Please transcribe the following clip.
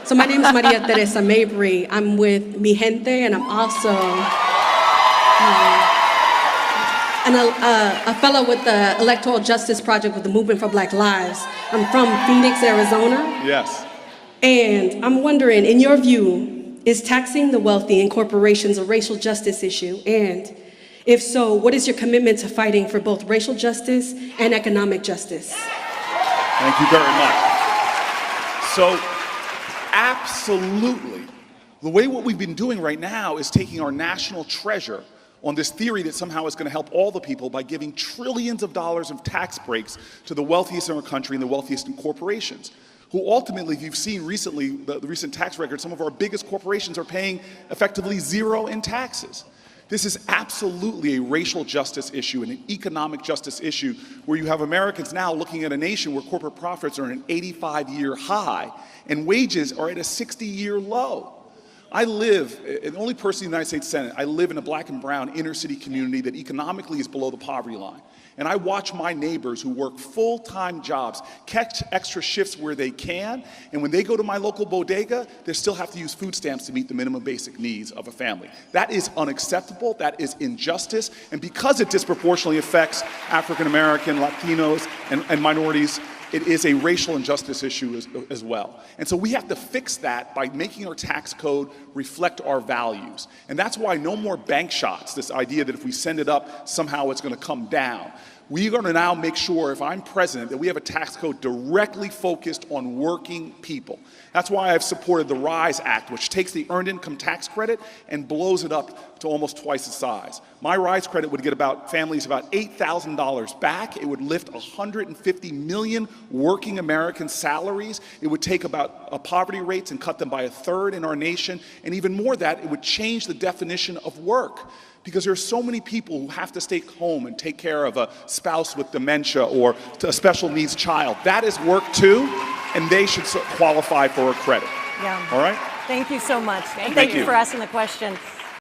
So my name is Maria Teresa Mabry. I'm with Mi Gente, and I'm also a fellow with the Electoral Justice Project with the Movement for Black Lives. I'm from Phoenix, Arizona. Yes. And I'm wondering, in your view, is taxing the wealthy and corporations a racial justice issue? And if so, what is your commitment to fighting for both racial justice and economic justice? Thank you very much. So, absolutely. The way what we've been doing right now is taking our national treasure on this theory that somehow it's going to help all the people by giving trillions of dollars of tax breaks to the wealthiest in our country and the wealthiest in corporations, who ultimately, if you've seen recently, the recent tax record, some of our biggest corporations are paying effectively zero in taxes. This is absolutely a racial justice issue and an economic justice issue where you have Americans now looking at a nation where corporate profits are at an 85-year high and wages are at a 60-year low. I live, the only person in the United States Senate, I live in a black and brown inner city community that economically is below the poverty line. And I watch my neighbors who work full-time jobs catch extra shifts where they can, and when they go to my local bodega, they still have to use food stamps to meet the minimum basic needs of a family. That is unacceptable, that is injustice, and because it disproportionately affects African American, Latinos, and minorities, it is a racial injustice issue as well. And so we have to fix that by making our tax code reflect our values. And that's why no more bank shots, this idea that if we send it up, somehow it's going to come down. We're going to now make sure, if I'm president, that we have a tax code directly focused on working people. That's why I've supported the RISE Act, which takes the earned income tax credit and blows it up to almost twice the size. My RISE credit would get families about $8,000 back. It would lift 150 million working American salaries. It would take about poverty rates and cut them by a third in our nation. And even more that, it would change the definition of work. Because there are so many people who have to stay home and take care of a spouse with dementia or a special needs child. That is work too, and they should qualify for a credit. Yeah. All right? Thank you so much. Thank you for asking the question.